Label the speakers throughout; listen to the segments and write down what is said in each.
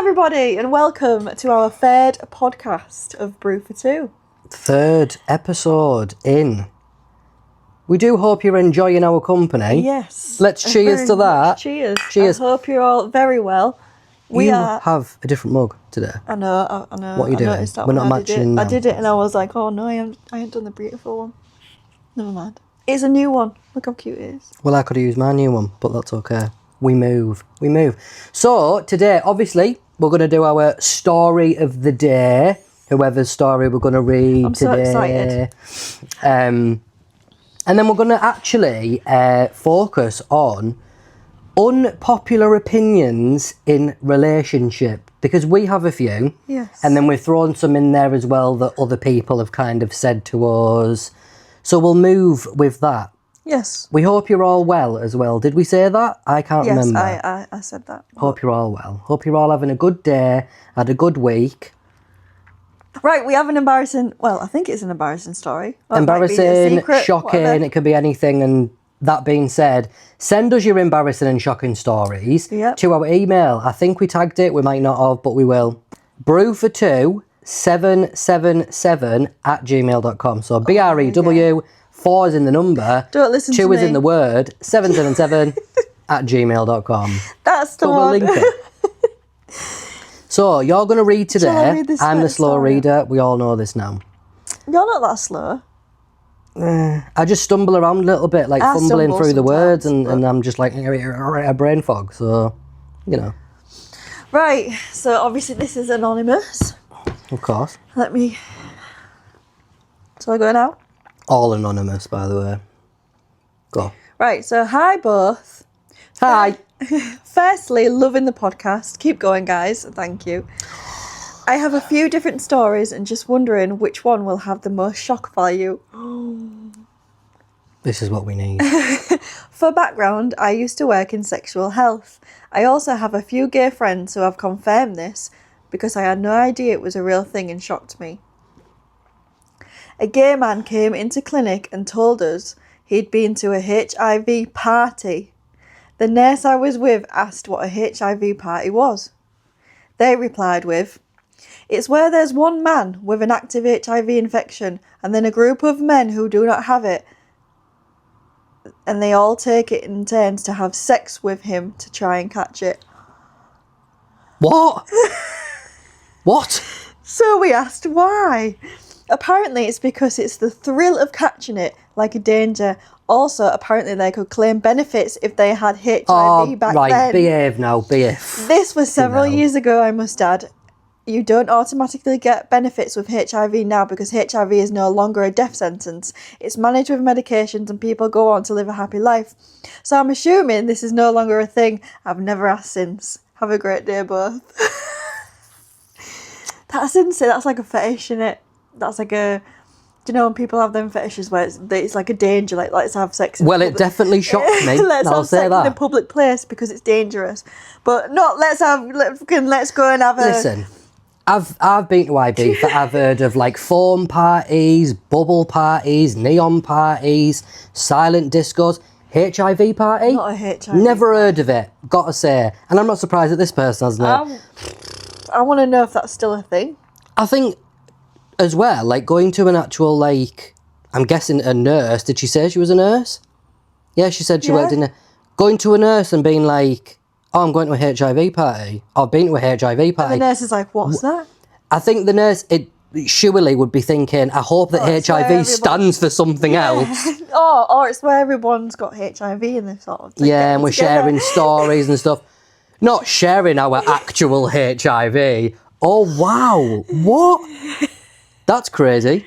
Speaker 1: everybody, and welcome to our third podcast of Brew for Two.
Speaker 2: Third episode in. We do hope you're enjoying our company.
Speaker 1: Yes.
Speaker 2: Let's cheers to that.
Speaker 1: Cheers.
Speaker 2: Cheers.
Speaker 1: I hope you're all very well.
Speaker 2: You have a different mug today.
Speaker 1: I know.
Speaker 2: What are you doing?
Speaker 1: Noticed that
Speaker 2: We're
Speaker 1: when
Speaker 2: not
Speaker 1: I did
Speaker 2: matching
Speaker 1: it.
Speaker 2: now.
Speaker 1: I did it and I was like, oh no, I ain't done the beautiful one. Never mind. It's a new one. Look how cute it is.
Speaker 2: Well, I could have used my new one, but that's okay. We move. So, today, obviously, we're going to do our story of the day. Whoever's story we're going to read
Speaker 1: I'm so
Speaker 2: today.
Speaker 1: excited.
Speaker 2: And then we're going to actually focus on unpopular opinions in relationship, because we have a few.
Speaker 1: Yes.
Speaker 2: And then we've thrown some in there as well that other people have kind of said to us. So we'll move with that.
Speaker 1: Yes.
Speaker 2: We hope you're all well as well. Did we say that? I can't remember.
Speaker 1: Yes, I said that.
Speaker 2: Hope you're all well. Hope you're all having a good day, had a good week.
Speaker 1: Right, we have an embarrassing, well, I think it's an embarrassing story. Or it might be a
Speaker 2: Embarrassing,
Speaker 1: secret,
Speaker 2: shocking,
Speaker 1: whatever.
Speaker 2: it could be anything. And that being said, send us your embarrassing and shocking stories to our email. I think we tagged it, we might not have, but we will. brew4two777@gmail.com. So BREW, 4 is in the number,
Speaker 1: Don't listen
Speaker 2: 2
Speaker 1: to
Speaker 2: is
Speaker 1: me.
Speaker 2: in the word, 777@gmail.com.
Speaker 1: That's the
Speaker 2: But we'll
Speaker 1: one.
Speaker 2: link it. So, you're going to read today.
Speaker 1: Shall I read this
Speaker 2: I'm the
Speaker 1: next
Speaker 2: slow
Speaker 1: story?
Speaker 2: reader. We all know this now.
Speaker 1: You're not that slow.
Speaker 2: I just stumble around a little bit, like
Speaker 1: I
Speaker 2: fumbling
Speaker 1: stumble
Speaker 2: through the words,
Speaker 1: sometimes,
Speaker 2: and I'm just like a brain fog. So, you know,
Speaker 1: Right, so obviously this is anonymous.
Speaker 2: of course.
Speaker 1: So I go now?
Speaker 2: All anonymous, by the way. Go.
Speaker 1: Right, so hi both.
Speaker 2: Hi.
Speaker 1: Firstly, loving the podcast. Keep going, guys. Thank you. I have a few different stories and just wondering which one will have the most shock value.
Speaker 2: This is what we need.
Speaker 1: For background, I used to work in sexual health. I also have a few gay friends who have confirmed this because I had no idea it was a real thing and shocked me. A gay man came into clinic and told us he'd been to a HIV party. The nurse I was with asked what a HIV party was. They replied with, "It's where there's one man with an active HIV infection and then a group of men who do not have it, and they all take it in turns to have sex with him to try and catch it."
Speaker 2: What? What?
Speaker 1: So we asked why. Apparently it's because it's the thrill of catching it, like a danger. Also, apparently they could claim benefits if they had HIV back
Speaker 2: right,
Speaker 1: then.
Speaker 2: behave now, behave.
Speaker 1: This was several
Speaker 2: No.
Speaker 1: years ago, I must add. You don't automatically get benefits with HIV now because HIV is no longer a death sentence. It's managed with medications and people go on to live a happy life. So I'm assuming this is no longer a thing. I've never asked since. Have a great day, both. That's insane. That's like a fetish, innit? That's like a... Do you know when people have them fetishes where it's like a danger, like let's have sex in
Speaker 2: Well,
Speaker 1: public.
Speaker 2: it definitely shocked me.
Speaker 1: Let's
Speaker 2: I'll
Speaker 1: have
Speaker 2: say
Speaker 1: sex in a
Speaker 2: that.
Speaker 1: public place because it's dangerous. But not let's go and have a...
Speaker 2: Listen, I've been to IB, but I've heard of like foam parties, bubble parties, neon parties, silent discos, HIV party.
Speaker 1: Not a HIV.
Speaker 2: Never heard of it, gotta say. And I'm not surprised that this person hasn't heard.
Speaker 1: I want to know if that's still a thing.
Speaker 2: I think as well, like going to an actual, like, I'm guessing a nurse. Did she say she was a nurse? Yeah, she said she worked in a... Going to a nurse and being like, oh, I'm going to a HIV party. I've been to a HIV
Speaker 1: And the
Speaker 2: party.
Speaker 1: nurse is like, what's that?
Speaker 2: I think the nurse, surely would be thinking, I hope that
Speaker 1: it's where
Speaker 2: HIV
Speaker 1: everyone-
Speaker 2: stands for something else.
Speaker 1: Or it's where everyone's got HIV in this sort of thing.
Speaker 2: Yeah, and we're sharing stories and stuff. Not sharing our actual HIV. Oh, wow. What? That's crazy.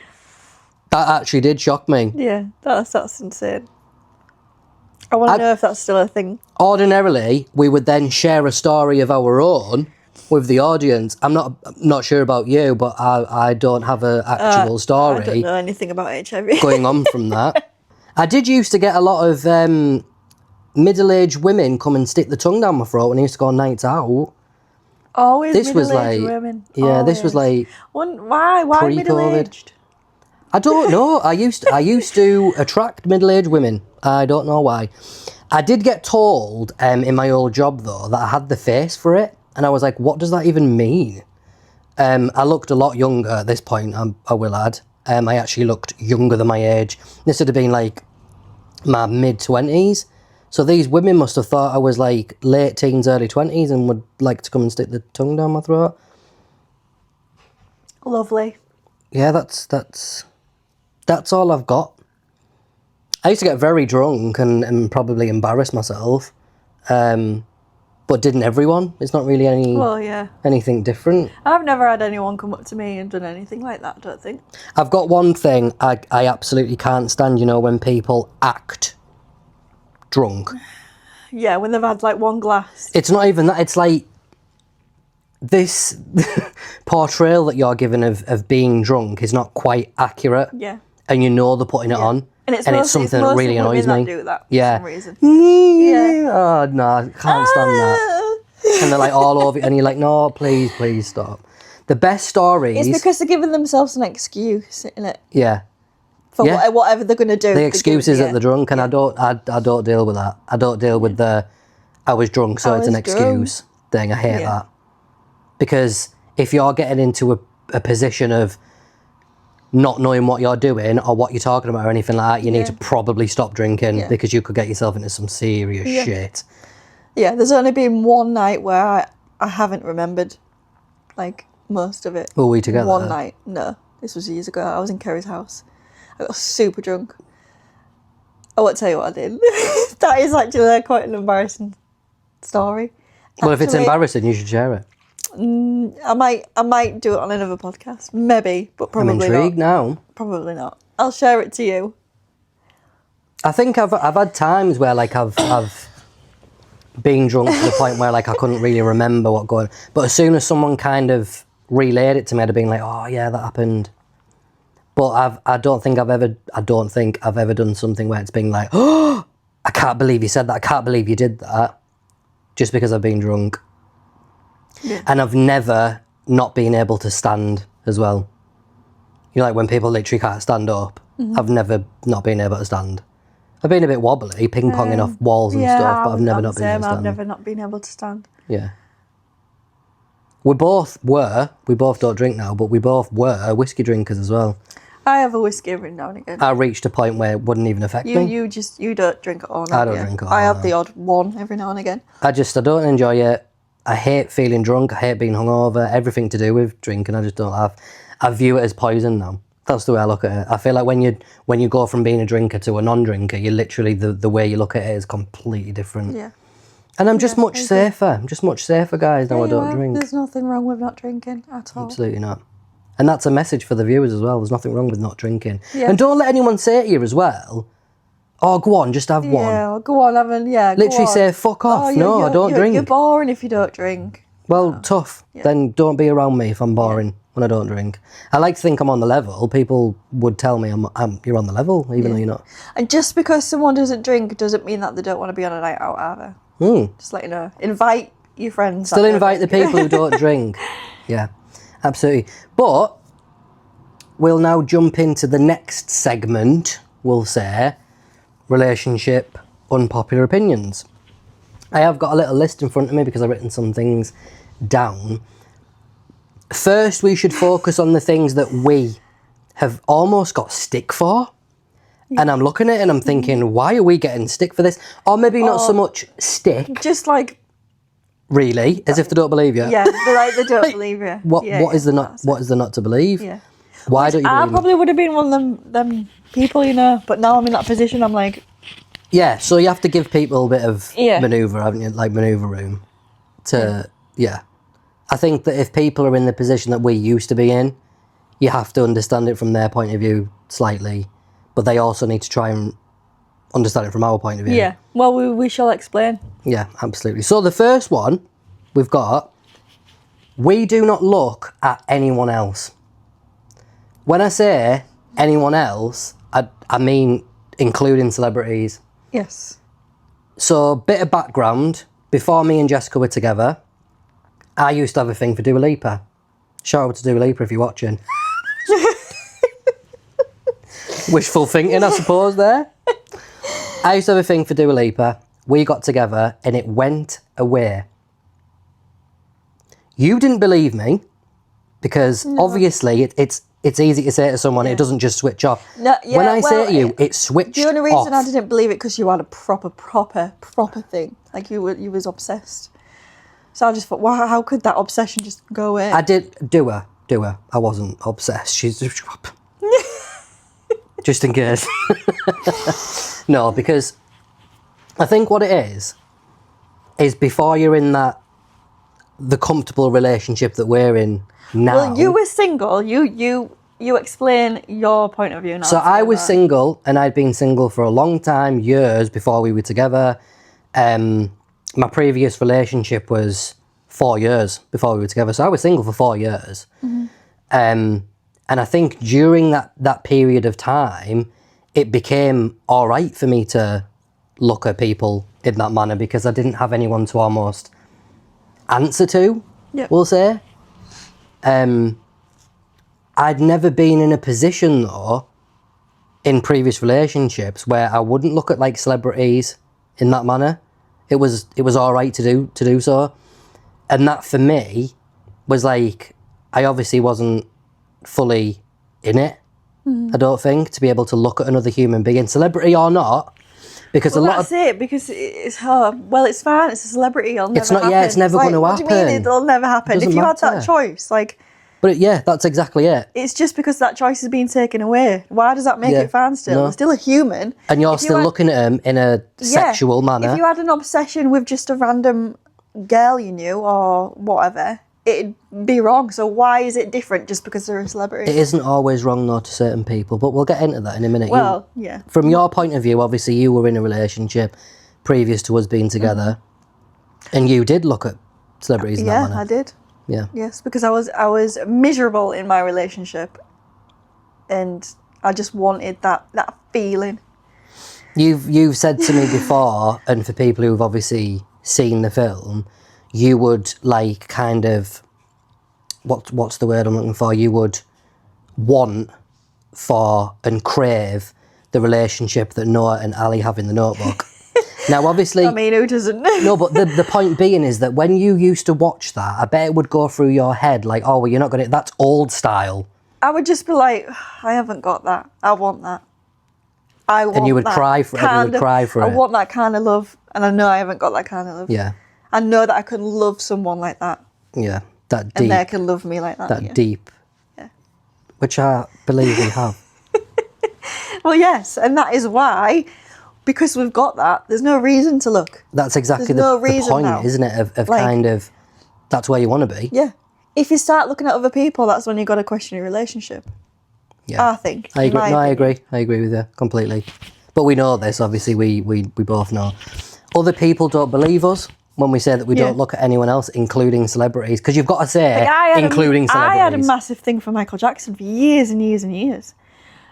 Speaker 2: That actually did shock me.
Speaker 1: Yeah, that's insane. I want to know if that's still a thing.
Speaker 2: Ordinarily, we would then share a story of our own with the audience. I'm not sure about you, but I don't have an actual story
Speaker 1: I don't know anything about HIV.
Speaker 2: going on from that. I did used to get a lot of middle-aged women come and stick the tongue down my throat when I used to go on nights out.
Speaker 1: Always
Speaker 2: This was
Speaker 1: middle-aged
Speaker 2: like,
Speaker 1: women.
Speaker 2: yeah, this was
Speaker 1: Always.
Speaker 2: like
Speaker 1: Why
Speaker 2: pre-COVID.
Speaker 1: middle-aged?
Speaker 2: I don't know. I used to attract middle-aged women. I don't know why. I did get told in my old job though that I had the face for it. And I was like, what does that even mean? I looked a lot younger at this point, I will add. I actually looked younger than my age. This would have been like my mid-20s. So these women must have thought I was like late teens, early 20s and would like to come and stick the tongue down my throat.
Speaker 1: Lovely.
Speaker 2: Yeah, that's all I've got. I used to get very drunk and probably embarrass myself. But didn't everyone? It's not really anything different.
Speaker 1: I've never had anyone come up to me and done anything like that, I don't think.
Speaker 2: I've got one thing I absolutely can't stand, when people act drunk.
Speaker 1: Yeah, when they've had like one glass.
Speaker 2: It's not even that, it's like this portrayal that you're given of being drunk is not quite accurate.
Speaker 1: Yeah.
Speaker 2: And they're putting it on.
Speaker 1: And it's
Speaker 2: something that really annoys me.
Speaker 1: That do that for some reason.
Speaker 2: Yeah. Oh, no, I can't stand that. And they're like all over it, and you're like, no, please stop. The best stories...
Speaker 1: It's because they're giving themselves an excuse, isn't it?
Speaker 2: Yeah.
Speaker 1: For whatever they're going to do.
Speaker 2: The excuse is that they're drunk, and I don't deal with that. I don't deal with the, I was drunk, so it's an excuse thing. I hate that. Because if you're getting into a position of not knowing what you're doing or what you're talking about or anything like that, you need to probably stop drinking because you could get yourself into some serious shit. Yeah,
Speaker 1: there's only been one night where I haven't remembered, like, most of it.
Speaker 2: Were we together?
Speaker 1: One night. No, this was years ago. I was in Kerry's house. I got super drunk. I won't tell you what I did. That is actually quite an embarrassing story.
Speaker 2: Well, if it's embarrassing, you should share it.
Speaker 1: I might do it on another podcast, maybe, but probably not.
Speaker 2: I'm intrigued now.
Speaker 1: Probably not. I'll share it to you.
Speaker 2: I think I've had times where like I've been drunk to the point where like I couldn't really remember what going. But as soon as someone kind of relayed it to me, I'd have been like, oh yeah, that happened. But I don't think I've ever done something where it's been like, oh, I can't believe you said that. I can't believe you did that, just because I've been drunk. Yeah. And I've never not been able to stand as well. Like when people literally can't stand up. I've never not been able to stand. I've been a bit wobbly, ping-ponging off walls and stuff, but I've never not been able to stand.
Speaker 1: I've never not been able to stand.
Speaker 2: Yeah. We both don't drink now, but we both were whiskey drinkers as well.
Speaker 1: I have a whiskey every now and again.
Speaker 2: I reached a point where it wouldn't even affect me.
Speaker 1: You don't drink at all.
Speaker 2: I don't drink at all.
Speaker 1: I have the odd one every now and again.
Speaker 2: I don't enjoy it. I hate feeling drunk. I hate being hungover. Everything to do with drinking, I just don't have. I view it as poison now. That's the way I look at it. I feel like when you go from being a drinker to a non-drinker, you literally the way you look at it is completely different.
Speaker 1: Yeah.
Speaker 2: And I'm just much safer. I'm just much safer, guys. Now I don't drink.
Speaker 1: There's nothing wrong with not drinking at all.
Speaker 2: Absolutely not. And that's a message for the viewers as well. There's nothing wrong with not drinking.
Speaker 1: Yeah.
Speaker 2: And don't let anyone say to you as well, oh, go on, just have one.
Speaker 1: Yeah, go on,
Speaker 2: literally say, fuck off. No, I don't drink.
Speaker 1: You're boring if you don't drink.
Speaker 2: Well, tough. Yeah. Then don't be around me if I'm boring when I don't drink. I like to think I'm on the level. People would tell me you're on the level, even though you're not.
Speaker 1: And just because someone doesn't drink doesn't mean that they don't want to be on a night out either. Just let you know. Invite your friends.
Speaker 2: Still invite the people who don't drink. Yeah, absolutely. But we'll now jump into the next segment, we'll say, relationship unpopular opinions. I have got a little list in front of me because I've written some things down. First, we should focus on the things that we have almost got stick for. Yeah. And I'm looking at it and I'm thinking, why are we getting stick for this? Or maybe not so much stick.
Speaker 1: Just like...
Speaker 2: Really? As if they don't believe you?
Speaker 1: Yeah, they don't believe you.
Speaker 2: What is there not to believe?
Speaker 1: Yeah.
Speaker 2: Why don't you believe
Speaker 1: I probably would have been one of them people, but now I'm in that position, I'm like...
Speaker 2: Yeah, so you have to give people a bit of manoeuvre, haven't you? Like manoeuvre room. I think that if people are in the position that we used to be in, you have to understand it from their point of view slightly, but they also need to try and understand it from our point of view.
Speaker 1: Yeah, well, we shall explain.
Speaker 2: Yeah, absolutely. So the first one we've got, we do not look at anyone else. When I say anyone else, I mean including celebrities.
Speaker 1: Yes.
Speaker 2: So, bit of background. Before me and Jessica were together, I used to have a thing for Dua Lipa. Shout out to Dua Lipa if you're watching. Wishful thinking, I suppose, there. I used to have a thing for Dua Lipa. We got together and it went away. You didn't believe me because obviously it's easy to say to someone it doesn't just switch off.
Speaker 1: No, yeah,
Speaker 2: when I say to you, it switched
Speaker 1: The only reason
Speaker 2: off.
Speaker 1: I didn't believe it because you had a proper thing. Like you was obsessed. So I just thought, wow, how could that obsession just go away?
Speaker 2: I did do her. I wasn't obsessed. She's just in case. No, because I think what it is before you're in the comfortable relationship that we're in now.
Speaker 1: Well, you were single. You explain your point of view now.
Speaker 2: So I was single, and I'd been single for a long time, years before we were together. My previous relationship was 4 years before we were together, so I was single for 4 years. And I think during that period of time, it became all right for me to look at people in that manner because I didn't have anyone to almost answer to, we'll say. I'd never been in a position, though, in previous relationships where I wouldn't look at, like, celebrities in that manner. It was all right to do so. And that, for me, was, like, I obviously wasn't fully in it, I don't think, to be able to look at another human being, celebrity or not, because
Speaker 1: that's it, because it's her. Well, it's fine, it's a celebrity, it'll never happen.
Speaker 2: Yeah, it's never going to happen.
Speaker 1: What do you mean it'll never happen? If you had that
Speaker 2: matter.
Speaker 1: choice, like...
Speaker 2: But yeah, that's exactly it.
Speaker 1: It's just because that choice is being taken away. Why does that make it fine still?
Speaker 2: No.
Speaker 1: They're still a human.
Speaker 2: And you're still looking at them in a sexual manner.
Speaker 1: If you had an obsession with just a random girl you knew or whatever, it'd be wrong. So why is it different just because they're a celebrity?
Speaker 2: It isn't always wrong, though, to certain people, but we'll get into that in a minute.
Speaker 1: Well, yeah.
Speaker 2: From your point of view, obviously you were in a relationship previous to us being together, and you did look at celebrities in that manner.
Speaker 1: Yeah, I did.
Speaker 2: Yeah.
Speaker 1: Yes, because I was miserable in my relationship, and I just wanted that feeling.
Speaker 2: You've said to me before, and for people who've obviously seen the film, you would like kind of what's the word I'm looking for? You would want for and crave the relationship that Noah and Ali have in The Notebook. Now, obviously...
Speaker 1: I mean, who doesn't?
Speaker 2: No, but the point being is that when you used to watch that, I bet it would go through your head like, oh, well, you're not going to... That's old style.
Speaker 1: I would just be like, I haven't got that. I want that. I want that.
Speaker 2: And you would cry for it.
Speaker 1: I want that kind of love. And I know I haven't got that kind of love.
Speaker 2: Yeah.
Speaker 1: I know that I can love someone like that.
Speaker 2: Yeah. That deep.
Speaker 1: And they can love me like that.
Speaker 2: That deep.
Speaker 1: Yeah.
Speaker 2: Which I believe we have.
Speaker 1: Well, yes. And that is why... Because we've got that, there's no reason to look.
Speaker 2: That's exactly
Speaker 1: the
Speaker 2: point,
Speaker 1: now.
Speaker 2: Isn't it? Of like, kind of, that's where you want to be.
Speaker 1: Yeah. If you start looking at other people, that's when you've got to question your relationship.
Speaker 2: Yeah.
Speaker 1: I think.
Speaker 2: I agree. No, I agree. I agree with you completely. But we know this, obviously, we both know. Other people don't believe us when we say that we don't look at anyone else, including celebrities. Because you've got to say, including celebrities.
Speaker 1: I had a massive thing for Michael Jackson for years and years and years.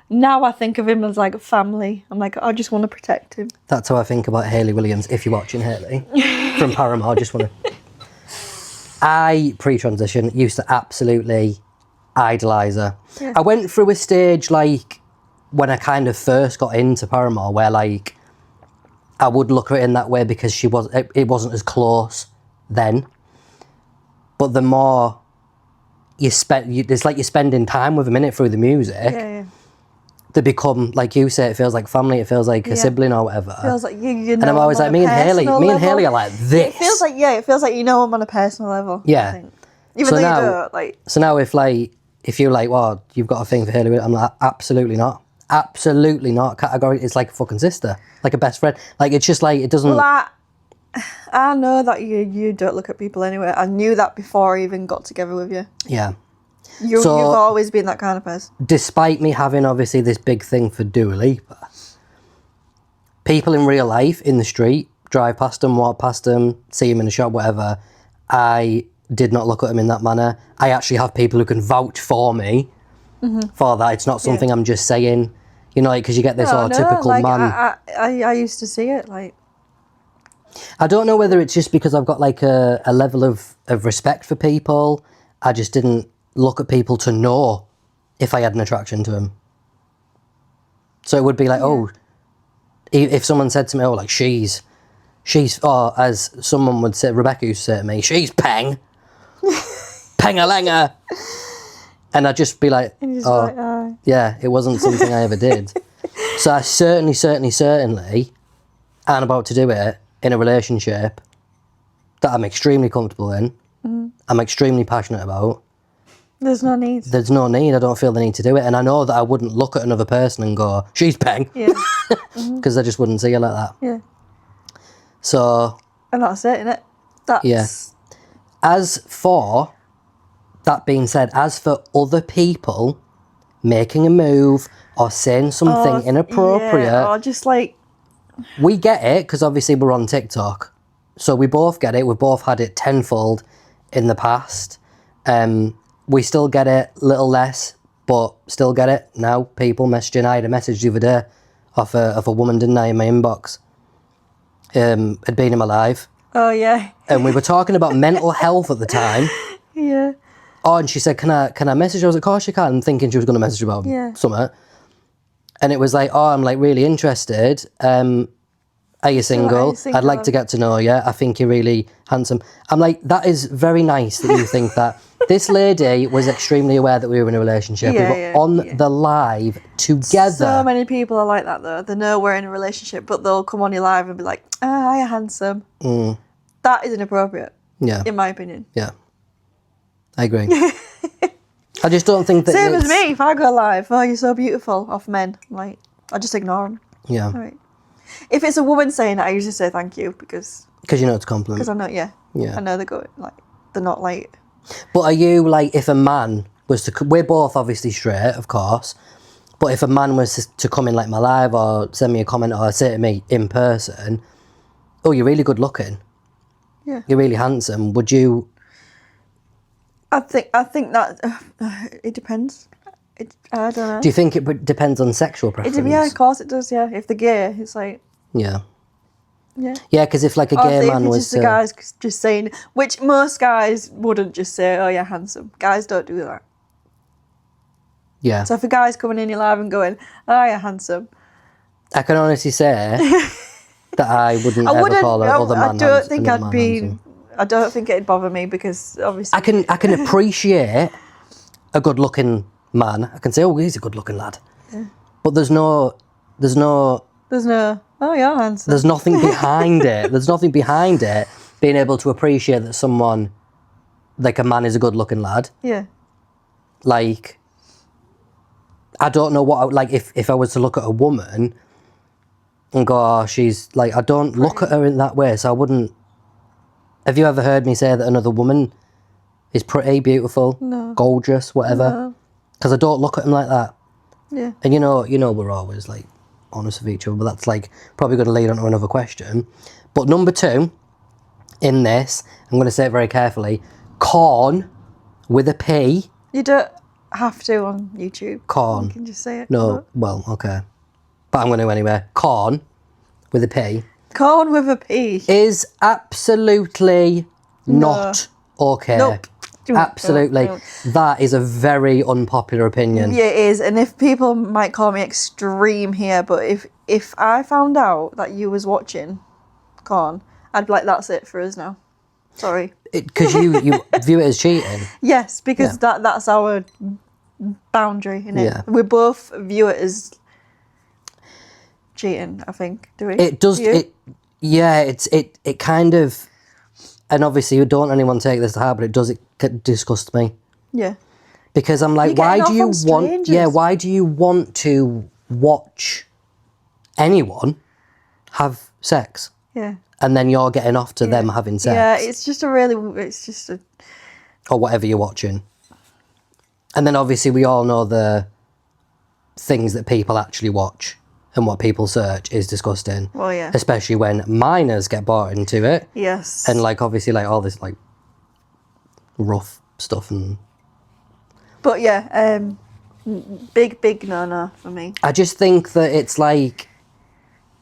Speaker 1: Now I think of him as like a family. I'm like, I just want to protect him.
Speaker 2: That's how I think about Hayley Williams, if you're watching Hayley, from Paramore. I just want to... I, pre-transition, used to absolutely idolise her. Yeah. I went through a stage, like, when I kind of first got into Paramore, where, like, I would look at it in that way because it wasn't as close then. But the more it's like you're spending time with them, innit, through the music.
Speaker 1: Yeah.
Speaker 2: They become, like you say, it feels like family, it feels like a sibling or whatever.
Speaker 1: It feels like you know.
Speaker 2: And I'm always like, me and Hayley are like this.
Speaker 1: It feels like you know them on a personal level.
Speaker 2: Yeah.
Speaker 1: I think. Even though you don't, like...
Speaker 2: So now if you're like, well, you've got a thing for Hayley, I'm like, absolutely not. Absolutely not. Category, it's like a fucking sister. Like a best friend. Like, it's just like, it doesn't...
Speaker 1: Well, I know that you don't look at people anyway. I knew that before I even got together with you.
Speaker 2: Yeah.
Speaker 1: You've always been that kind of person.
Speaker 2: Despite me having, obviously, this big thing for Dua Lipa, people in real life, in the street, drive past them, walk past them, see them in the shop, whatever, I did not look at them in that manner. I actually have people who can vouch for me for that. It's not something I'm just saying, you know, like, because you get this typical
Speaker 1: like,
Speaker 2: man.
Speaker 1: I used to see it, like...
Speaker 2: I don't know whether it's just because I've got, like, a level of respect for people. I just didn't look at people to know if I had an attraction to them. So it would be like, oh, if someone said to me, oh, like, she's, or as someone would say, Rebecca used to say to me, she's peng. Pang-a-lang-a. And I'd just be like,
Speaker 1: And you're just
Speaker 2: oh,
Speaker 1: like, oh.
Speaker 2: yeah, it wasn't something I ever did. So I certainly am about to do it in a relationship that I'm extremely comfortable in. I'm extremely passionate about.
Speaker 1: There's no need.
Speaker 2: There's no need. I don't feel the need to do it. And I know that I wouldn't look at another person and go, she's peng.
Speaker 1: Yeah.
Speaker 2: Because I just wouldn't see her like that.
Speaker 1: Yeah.
Speaker 2: So,
Speaker 1: And that's it, innit? That's...
Speaker 2: Yeah. As for, that being said, as for other people making a move or saying something inappropriate,
Speaker 1: Yeah, or just like...
Speaker 2: we get it because obviously we're on TikTok. So we both get it. We've both had it tenfold in the past. We still get it a little less, but still get it now. People messaging. I had a message the other day of a woman, didn't I, in my inbox. Had been in my life.
Speaker 1: Oh, yeah.
Speaker 2: And we were talking about mental health at the time.
Speaker 1: Yeah.
Speaker 2: Oh, and she said, can I message her? I was like, of course you can. I'm thinking she was going to message about something. And it was like, oh, I'm like really interested. Are you single? I'd like to get to know you. I think you're really handsome. I'm like, that is very nice that you think that. This lady was extremely aware that we were in a relationship. We were on the live together.
Speaker 1: So many people are like that, though. They know we're in a relationship, but they'll come on your live and be like, hi, you're handsome. That is inappropriate.
Speaker 2: Yeah.
Speaker 1: In my opinion.
Speaker 2: Yeah. I agree. I just don't think that
Speaker 1: Same as me. If I go live, oh, you're so beautiful, off men. I'm like, I just ignore them.
Speaker 2: Yeah.
Speaker 1: All right. If it's a woman saying it, I usually say thank you because
Speaker 2: you know it's a compliment.
Speaker 1: Because I know, yeah. I know they're going, like, they're not like...
Speaker 2: But are you, like, if a man was to... We're both obviously straight, of course. But if a man was to come in, like, my live or send me a comment or say to me in person, oh, you're really good looking.
Speaker 1: Yeah.
Speaker 2: You're really handsome. Would you...
Speaker 1: I think that... it depends. I don't know.
Speaker 2: Do you think it depends on sexual preference?
Speaker 1: Yeah, of course it does, yeah. If they're gay, it's like...
Speaker 2: Yeah.
Speaker 1: Yeah.
Speaker 2: Yeah, because if, like, a gay man was
Speaker 1: just the guys just saying... Which most guys wouldn't just say, oh, you're handsome. Guys don't do that.
Speaker 2: Yeah.
Speaker 1: So if a guy's coming in your live and going, oh, you're handsome...
Speaker 2: I can honestly say that I wouldn't ever call another man handsome.
Speaker 1: I don't think it'd bother me because obviously...
Speaker 2: I can appreciate a good-looking man. I can say, oh, he's a good-looking lad. Yeah. But there's no,
Speaker 1: oh, you're handsome.
Speaker 2: There's nothing behind it. There's nothing behind it being able to appreciate that someone, like a man, is a good-looking lad.
Speaker 1: Yeah.
Speaker 2: Like, I don't know what, like, if I was to look at a woman and go, oh, she's, like, I don't look at her in that way, so I wouldn't... Have you ever heard me say that another woman is pretty, beautiful, gorgeous, whatever? Because I don't look at them like that.
Speaker 1: Yeah.
Speaker 2: And you know, we're always, like, honest with each other, but that's, like, probably going to lead on to another question. But number 2, in this, I'm going to say it very carefully, corn with a P.
Speaker 1: You don't have to on YouTube.
Speaker 2: Corn.
Speaker 1: You can just say it.
Speaker 2: No, well, okay. But I'm going to anyway. Corn with a P.
Speaker 1: Corn with a P.
Speaker 2: Is absolutely not okay.
Speaker 1: Nope.
Speaker 2: Absolutely.
Speaker 1: No.
Speaker 2: That is a very unpopular opinion.
Speaker 1: Yeah, it is. And if people might call me extreme here, but if I found out that you was watching Corn, I'd be like, that's it for us now. Sorry.
Speaker 2: Because you view it as cheating.
Speaker 1: Yes, because that's our boundary, innit?
Speaker 2: Yeah.
Speaker 1: We both view it as cheating, I think. Do we?
Speaker 2: It does. It kind of, and obviously you don't want anyone to take this to heart, but it disgusts me.
Speaker 1: Yeah.
Speaker 2: Because I'm like, why do you want? Yeah, why do you want to watch anyone have sex?
Speaker 1: Yeah.
Speaker 2: And then you're getting off to them having sex.
Speaker 1: Yeah, it's just a...
Speaker 2: Or whatever you're watching. And then obviously we all know the things that people actually watch and what people search is disgusting.
Speaker 1: Well, yeah.
Speaker 2: Especially when minors get bought into it.
Speaker 1: Yes.
Speaker 2: And, like, obviously, like, all this, like, rough stuff and...
Speaker 1: But, yeah, big no-no for me.
Speaker 2: I just think that it's, like,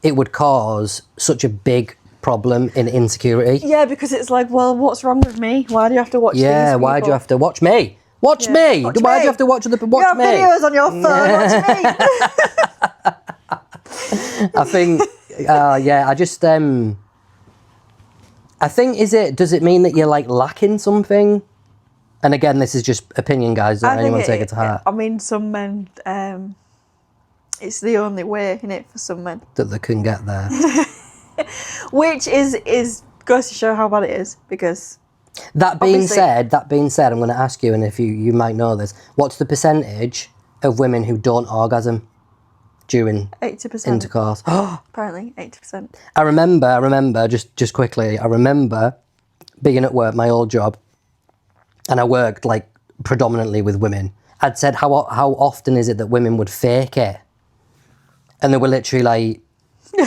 Speaker 2: it would cause such a big problem in insecurity.
Speaker 1: Yeah, because it's like, well, what's wrong with me? Why do you have to watch these people?
Speaker 2: Why do you have to watch me? Watch me! Why do you have to watch other people? Watch me!
Speaker 1: You have videos on your phone, watch me!
Speaker 2: I think, I just, I think, does it mean that you're, like, lacking something? And again, this is just opinion, guys. Don't anyone take it to heart.
Speaker 1: I mean, some men, it's the only way, isn't it, for some men?
Speaker 2: That they can get there.
Speaker 1: Which is goes to show how bad it is, because...
Speaker 2: That being said, I'm going to ask you, and if you might know this, what's the percentage of women who don't orgasm during
Speaker 1: 80%.
Speaker 2: intercourse?
Speaker 1: Apparently, 80%.
Speaker 2: I remember, just quickly, I remember being at work, my old job, and I worked, like, predominantly with women. I'd said, how often is it that women would fake it? And they were literally, like,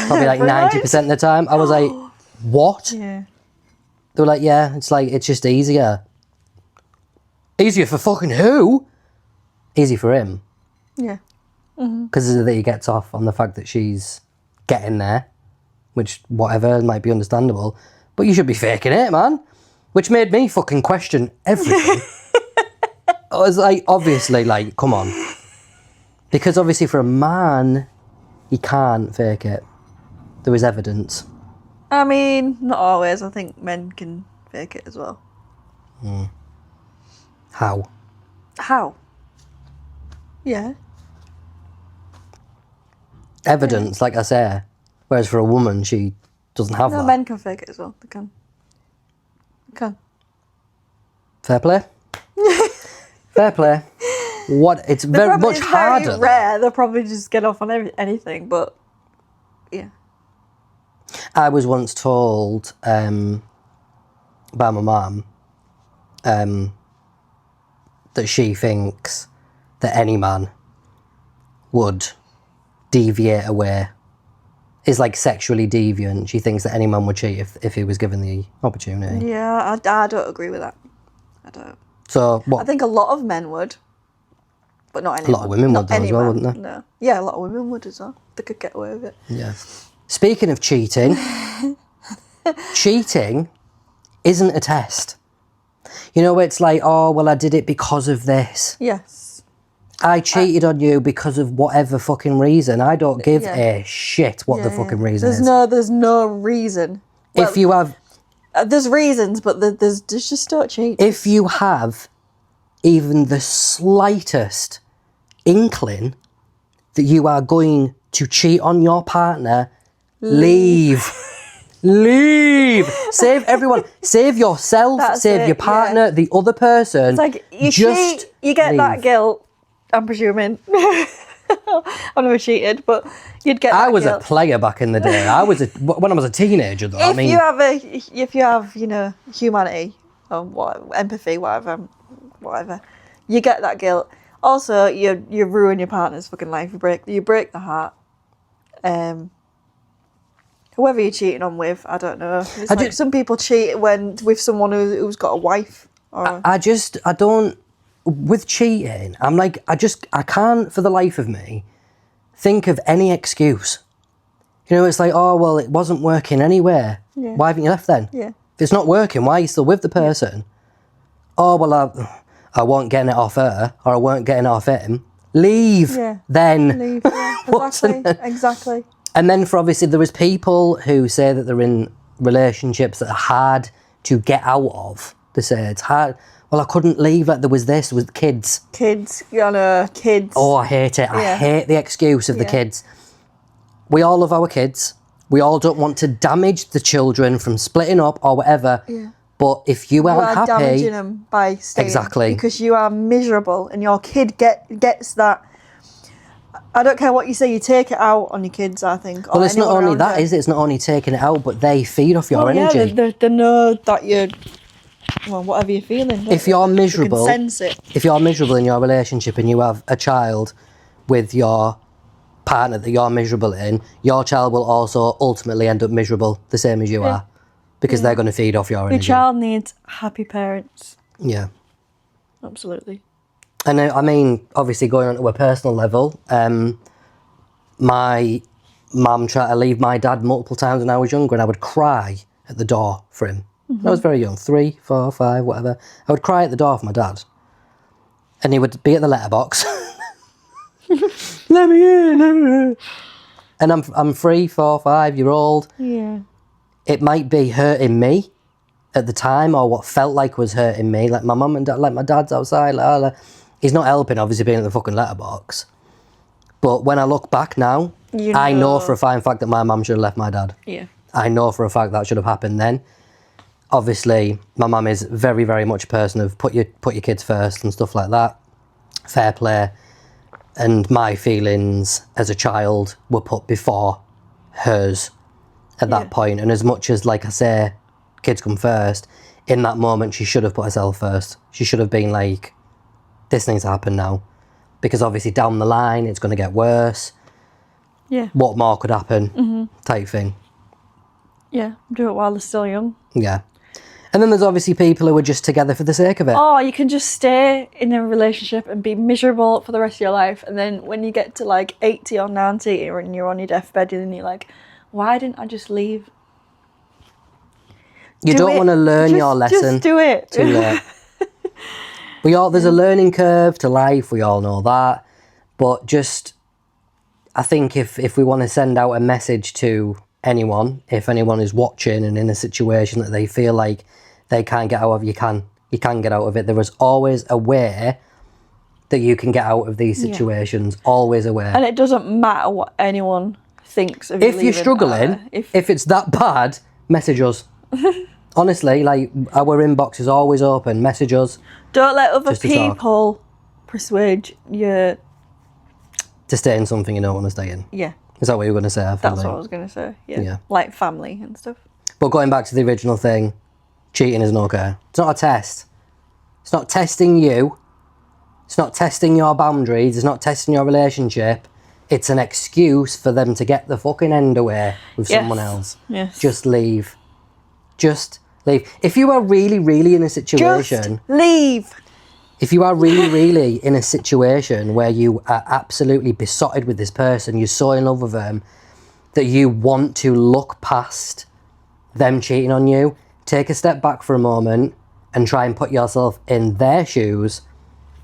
Speaker 2: probably, like, 90% of the time. I was like, what?
Speaker 1: Yeah.
Speaker 2: They were like, yeah, it's just easier. Easier for fucking who? Easy for him.
Speaker 1: Yeah.
Speaker 2: Because he gets off on the fact that she's getting there, which, whatever, might be understandable. But you should be faking it, man. Which made me fucking question everything. I was like, obviously, like, come on. Because obviously for a man, he can't fake it. There is evidence.
Speaker 1: I mean, not always. I think men can fake it as well.
Speaker 2: How?
Speaker 1: How? Yeah.
Speaker 2: Evidence, like I say. Whereas for a woman, she doesn't have that.
Speaker 1: Men can fake it as well. They can.
Speaker 2: Fair play. Fair play. It's very much harder.
Speaker 1: Very rare. They'll probably just get off on anything, but yeah.
Speaker 2: I was once told by my mum that she thinks that any man would deviate away, is like sexually deviant. She thinks that any man would cheat if he was given the opportunity.
Speaker 1: Yeah, I don't agree with that. I don't.
Speaker 2: So what?
Speaker 1: I think a lot of men would, but not anyone.
Speaker 2: A lot of women would though as well, wouldn't they?
Speaker 1: No. Yeah, a lot of women would as well. They could get away with it.
Speaker 2: Yeah. Speaking of cheating, cheating isn't a test. You know, it's like, oh, well, I did it because of this.
Speaker 1: Yes.
Speaker 2: I cheated on you because of whatever fucking reason. I don't give a shit what the fucking reason is.
Speaker 1: There's no reason. Well,
Speaker 2: If you have...
Speaker 1: there's reasons, but there's just don't cheat.
Speaker 2: If you have even the slightest inkling that you are going to cheat on your partner, leave. Leave. Save everyone. Save yourself. Save your partner, the other person.
Speaker 1: It's like you cheat, you get that guilt. I'm presuming. I've never cheated, but you'd get that
Speaker 2: I was
Speaker 1: guilt.
Speaker 2: a player back in the day. When I was a teenager, though.
Speaker 1: If you have humanity or empathy, whatever, you get that guilt. Also, you ruin your partner's fucking life. You break the heart. Whoever you're cheating on with, I don't know. It's like some people cheat with someone who's got a wife. Or... I
Speaker 2: don't. With cheating, I'm like, I can't for the life of me think of any excuse. You know, it's like, oh, well, it wasn't working anywhere. Yeah. Why haven't you left then?
Speaker 1: Yeah.
Speaker 2: If it's not working, why are you still with the person? Yeah. Oh, well, I weren't getting it off her, or I weren't getting it off him. Leave, then.
Speaker 1: Leave, yeah. Exactly.
Speaker 2: And then obviously there is people who say that they're in relationships that are hard to get out of. They say it's hard. Well, I couldn't leave. Like there was kids.
Speaker 1: Kids, kids.
Speaker 2: Oh, I hate it. I hate the excuse of the kids. We all love our kids. We all don't want to damage the children from splitting up or whatever. Yeah. But if you aren't happy,
Speaker 1: damaging them by staying.
Speaker 2: Exactly.
Speaker 1: Because you are miserable, and your kid gets that. I don't care what you say, you take it out on your kids, I think.
Speaker 2: Well, it's not only that, is it? It's not only taking it out, but they feed off your energy.
Speaker 1: Yeah, they know that you're, well, whatever you're feeling.
Speaker 2: If you're miserable,
Speaker 1: you can sense it.
Speaker 2: If you're miserable in your relationship and you have a child with your partner that you're miserable in, your child will also ultimately end up miserable, the same as you are. Because they're going to feed off your energy.
Speaker 1: Your child needs happy parents.
Speaker 2: Yeah.
Speaker 1: Absolutely.
Speaker 2: And I mean, obviously going on to a personal level, my mum tried to leave my dad multiple times when I was younger, and I would cry at the door for him. Mm-hmm. I was very young, 3, 4, 5, whatever. I would cry at the door for my dad. And he would be at the letterbox. Let me in. And I'm 3, 4, 5 year old.
Speaker 1: Yeah.
Speaker 2: It might be hurting me, at the time, or what felt like was hurting me. Like my mum and dad, like my dad's outside, he's not helping, obviously, being in the fucking letterbox. But when I look back now, I know for a fine fact that my mum should have left my dad.
Speaker 1: Yeah.
Speaker 2: I know for a fact that should have happened then. Obviously, my mum is very, very much a person of put your kids first and stuff like that. Fair play. And my feelings as a child were put before hers at that point. And as much as, like I say, kids come first, in that moment she should have put herself first. She should have been like, this needs to happen now. Because obviously down the line it's going to get worse.
Speaker 1: Yeah.
Speaker 2: What more could happen? Type thing.
Speaker 1: Yeah, do it while they're still young.
Speaker 2: Yeah. And then there's obviously people who are just together for the sake of it.
Speaker 1: Oh, you can just stay in a relationship and be miserable for the rest of your life. And then when you get to like 80 or 90 and you're on your deathbed and you're like, why didn't I just leave?
Speaker 2: You don't want to learn your lesson.
Speaker 1: Just do it.
Speaker 2: Too late. There's a learning curve to life, we all know that. But just, I think if we want to send out a message to anyone, if anyone is watching and in a situation that they feel like they can't get out of, you can get out of it. There is always a way that you can get out of these situations. Always a way. And
Speaker 1: it doesn't matter what anyone thinks of you.
Speaker 2: If you're struggling, if it's that bad, message us. Honestly, like, our inbox is always open. Message us.
Speaker 1: Don't let other people persuade you
Speaker 2: to stay in something you don't want to stay in.
Speaker 1: Yeah.
Speaker 2: Is that what you were going to say?
Speaker 1: That's what I was going to say. Yeah. Like family and stuff.
Speaker 2: But going back to the original thing, cheating isn't okay. It's not a test. It's not testing you. It's not testing your boundaries. It's not testing your relationship. It's an excuse for them to get the fucking end away with someone else.
Speaker 1: Yes.
Speaker 2: Just leave. Just leave. If you are really, really in a situation...
Speaker 1: Just leave.
Speaker 2: If you are really, really in a situation where you are absolutely besotted with this person, you're so in love with them, that you want to look past them cheating on you, take a step back for a moment and try and put yourself in their shoes,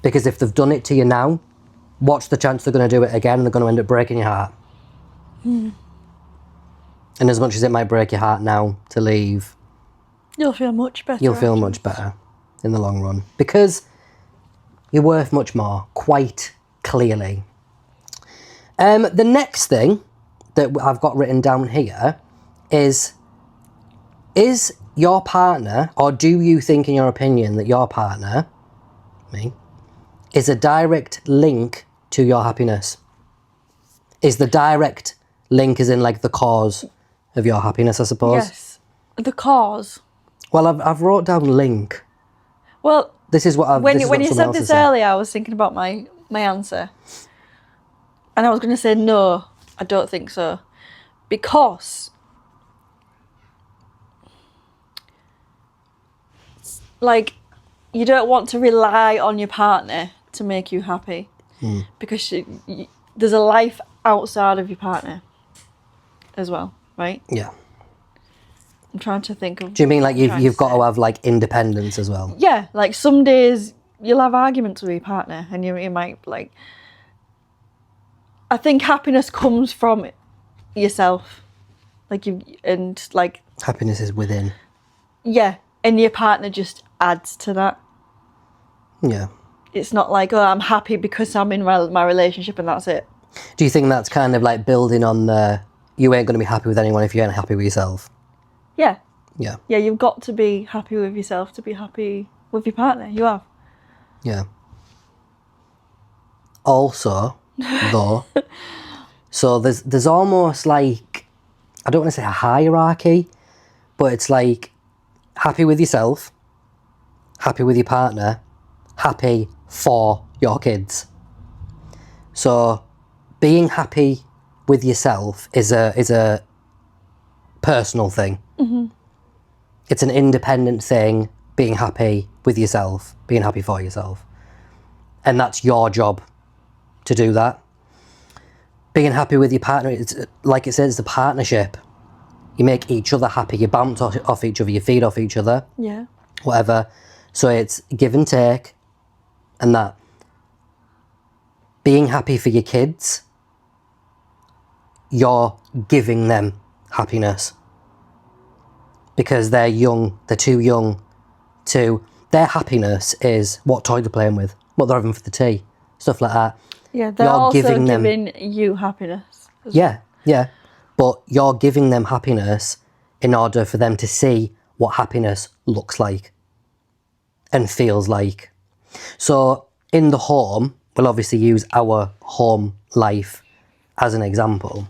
Speaker 2: because if they've done it to you now, what's the chance they're going to do it again and they're going to end up breaking your heart? And as much as it might break your heart now to leave,
Speaker 1: you'll feel much better.
Speaker 2: You'll feel much better in the long run, because you're worth much more, quite clearly. The next thing that I've got written down here is your partner, or do you think, in your opinion, that your partner, me, is a direct link to your happiness? Is the direct link as in like the cause of your happiness, I suppose?
Speaker 1: Yes. The cause.
Speaker 2: Well, I've wrote down link.
Speaker 1: Well,
Speaker 2: this is what I've...
Speaker 1: When you said this earlier, I was thinking about my answer. And I was going to say, no, I don't think so. Because, like, you don't want to rely on your partner to make you happy. Because there's a life outside of your partner as well, right?
Speaker 2: Yeah.
Speaker 1: I'm trying to think of...
Speaker 2: Do you mean like you've got to have like independence as well?
Speaker 1: Yeah, like some days you'll have arguments with your partner and you might like... I think happiness comes from yourself.
Speaker 2: Happiness is within.
Speaker 1: Yeah, and your partner just adds to that.
Speaker 2: Yeah.
Speaker 1: It's not like, oh, I'm happy because I'm in my relationship and that's it.
Speaker 2: Do you think that's kind of like building on the, you ain't going to be happy with anyone if you ain't happy with yourself?
Speaker 1: Yeah.
Speaker 2: Yeah.
Speaker 1: Yeah, you've got to be happy with yourself to be happy with your partner. You have.
Speaker 2: Yeah. Also, though, so there's almost like, I don't want to say a hierarchy, but it's like happy with yourself, happy with your partner, happy for your kids. So being happy with yourself is a personal thing. Mm-hmm. It's an independent thing, being happy with yourself, being happy for yourself. And that's your job to do that. Being happy with your partner, it's like it says, it's a partnership. You make each other happy, you bounce off each other, you feed off each other.
Speaker 1: Yeah.
Speaker 2: Whatever. So it's give and take, and that. Being happy for your kids, you're giving them happiness. because they're young, they're too young to... Their happiness is what toy they're playing with, what they're having for the tea, stuff like that.
Speaker 1: Yeah, they're
Speaker 2: You're
Speaker 1: also
Speaker 2: giving them-
Speaker 1: giving you happiness.
Speaker 2: Yeah, yeah. But you're giving them happiness in order for them to see what happiness looks like and feels like. So in the home, we'll obviously use our home life as an example.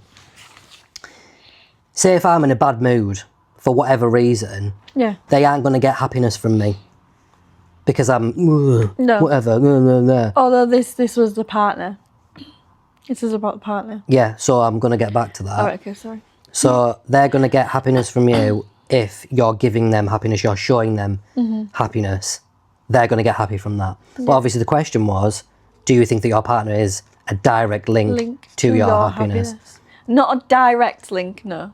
Speaker 2: Say if I'm in a bad mood for whatever reason,
Speaker 1: Yeah.
Speaker 2: they aren't going to get happiness from me because I'm
Speaker 1: No.
Speaker 2: whatever. No.
Speaker 1: Although this was the partner. This is about the partner.
Speaker 2: Yeah, so I'm going to get back to that.
Speaker 1: Alright, okay, sorry.
Speaker 2: So they're going to get happiness from you if you're giving them happiness, you're showing them happiness. They're going to get happy from that. But obviously the question was, do you think that your partner is a direct link to your happiness?
Speaker 1: Not a direct link, no.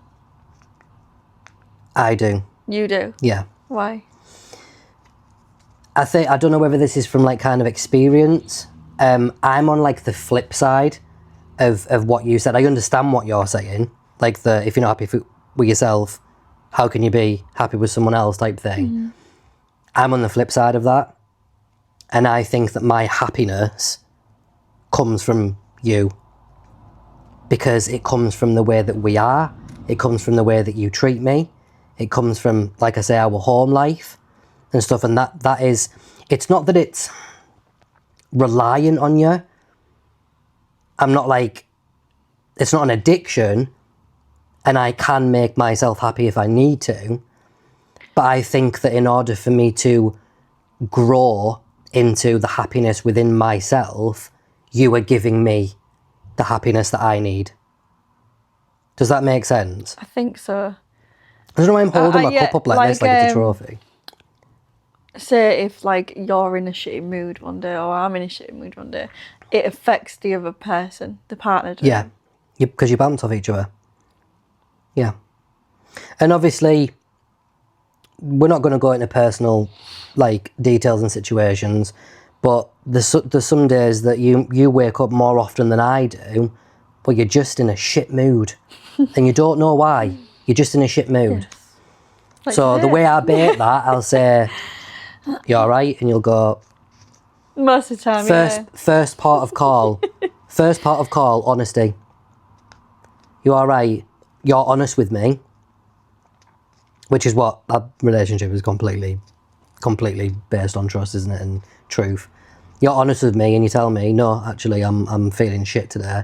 Speaker 2: I do.
Speaker 1: You do?
Speaker 2: Yeah.
Speaker 1: Why?
Speaker 2: I don't know whether this is from like kind of experience. I'm on like the flip side of what you said. I understand what you're saying. Like if you're not happy with yourself, how can you be happy with someone else type thing. I'm on the flip side of that. And I think that my happiness comes from you. Because it comes from the way that we are. It comes from the way that you treat me. It comes from, like I say, our home life and stuff. And that is, it's not that it's reliant on you. I'm not like, it's not an addiction and I can make myself happy if I need to. But I think that in order for me to grow into the happiness within myself, you are giving me the happiness that I need. Does that make sense?
Speaker 1: I think so.
Speaker 2: I don't know why I'm holding my
Speaker 1: yeah,
Speaker 2: cup up like this, like it's a trophy.
Speaker 1: Say if like you're in a shitty mood one day or I'm in a shitty mood one day, it affects the other person, the partner.
Speaker 2: Yeah, because you bounce off each other. Yeah. And obviously, we're not going to go into personal like details and situations, but there's some days that you wake up more often than I do, but you're just in a shit mood. And you don't know why. You're just in a shit mood.
Speaker 1: Yes. Like
Speaker 2: So the way I bait that, I'll say, you all right? And you'll go,
Speaker 1: most of the time,
Speaker 2: first part of call, honesty. You all right? You're honest with me, which is what a relationship is completely based on trust, isn't it? And truth. You're honest with me and you tell me, no, actually, I'm feeling shit today.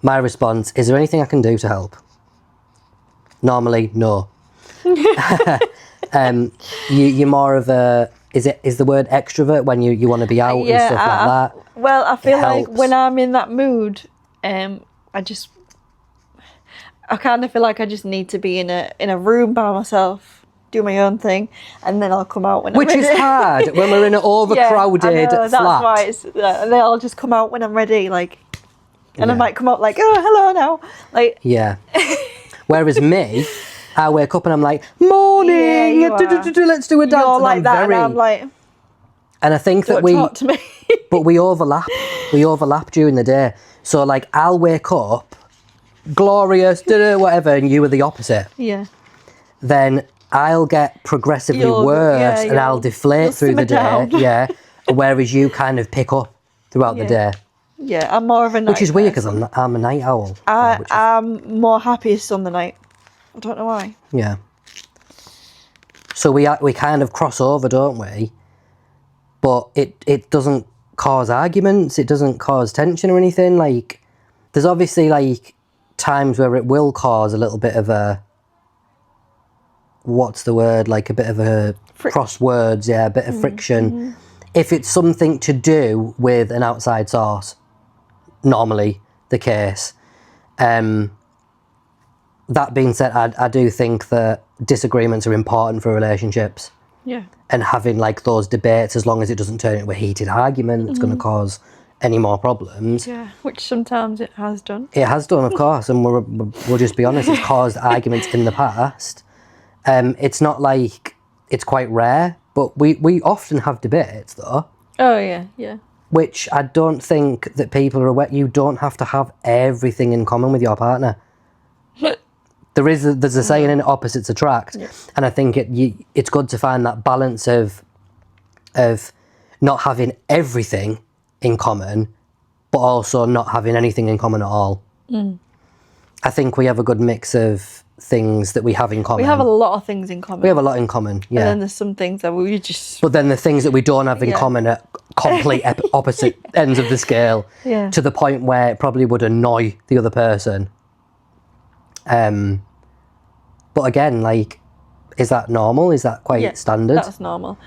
Speaker 2: My response, is there anything I can do to help? Normally, no. You're more of a, is the word extrovert when you want to be out and stuff like that?
Speaker 1: Well, I feel like
Speaker 2: helps.
Speaker 1: when I'm in that mood, I kind of feel like I just need to be in a room by myself, do my own thing, and then I'll come out when
Speaker 2: Which
Speaker 1: I'm
Speaker 2: is
Speaker 1: ready.
Speaker 2: hard when we're in an overcrowded
Speaker 1: I know,
Speaker 2: flat.
Speaker 1: That's why it's, and then I'll just come out when I'm ready, like, and I might come out like, oh, hello now, like.
Speaker 2: Yeah. Whereas me, I wake up and I'm like, morning,
Speaker 1: Yeah, you are.
Speaker 2: let's do a dance.
Speaker 1: You're
Speaker 2: And
Speaker 1: like that, and I'm like,
Speaker 2: and I think that
Speaker 1: don't talk to me.
Speaker 2: but we overlap. We overlap during the day. So like, I'll wake up, glorious, whatever, and you are the opposite.
Speaker 1: Yeah.
Speaker 2: Then I'll get progressively worse and I'll deflate through the day.
Speaker 1: down.
Speaker 2: Yeah. Whereas you kind of pick up throughout the day.
Speaker 1: Yeah, I'm more of a night
Speaker 2: Which is weird because
Speaker 1: person.
Speaker 2: I'm a night owl.
Speaker 1: I'm more happiest on the night. I don't know why.
Speaker 2: Yeah. So we kind of cross over, don't we? But it doesn't cause arguments. It doesn't cause tension or anything. Like, there's obviously like times where it will cause a little bit of a, what's the word? Like a bit of a cross words. Yeah, a bit of friction. If it's something to do with an outside source, normally the case. That being said, I do think that disagreements are important for relationships.
Speaker 1: Yeah.
Speaker 2: And having like those debates, as long as it doesn't turn into a heated argument, it's going to cause any more problems.
Speaker 1: Yeah, which sometimes it has done.
Speaker 2: It has done, of course, and we'll just be honest, it's caused arguments in the past. It's not like, it's quite rare, but we often have debates though.
Speaker 1: Oh yeah, yeah.
Speaker 2: Which I don't think that people are aware. You don't have to have everything in common with your partner. there's a saying in it, opposites attract, and I think it's good to find that balance of not having everything in common, but also not having anything in common at all. I think we have a good mix of things that we have in common.
Speaker 1: We have a lot of things in common.
Speaker 2: We have a lot in common, yeah.
Speaker 1: And then there's some things that we just...
Speaker 2: But then the things that we don't have in common are complete opposite ends of the scale, to the point where it probably would annoy the other person. But again, like, is that normal? Is that quite standard?
Speaker 1: That's normal.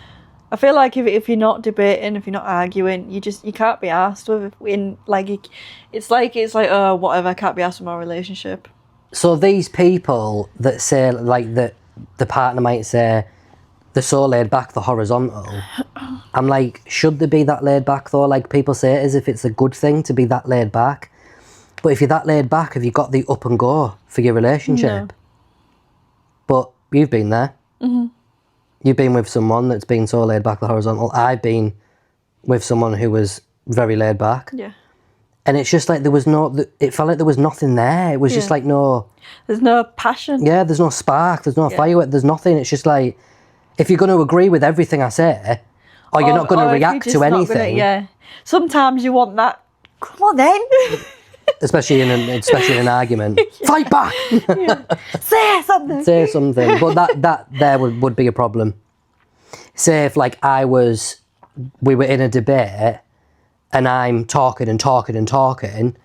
Speaker 1: I feel like if you're not debating, if you're not arguing, you can't be asked with it's like oh, whatever, I can't be asked with my relationship.
Speaker 2: So these people that say, like, that the partner might say they're so laid back, the horizontal. I'm like, should they be that laid back though? Like, people say it as if it's a good thing to be that laid back. But if you're that laid back, have you got the up and go for your relationship?
Speaker 1: No.
Speaker 2: But you've been there. Mm-hmm. You've been with someone that's been so laid back, the horizontal. I've been with someone who was very laid back.
Speaker 1: Yeah.
Speaker 2: And it's just like it felt like there was nothing there. It was just like
Speaker 1: there's no passion.
Speaker 2: Yeah, there's no spark, there's no firework, there's nothing. It's just like, if you're going to agree with everything I say, or you're not going to react to anything.
Speaker 1: Sometimes you want that. Come on then.
Speaker 2: especially in an argument. Fight back.
Speaker 1: Say something.
Speaker 2: Say something. But that there would be a problem. Say if like we were in a debate and I'm talking and talking and talking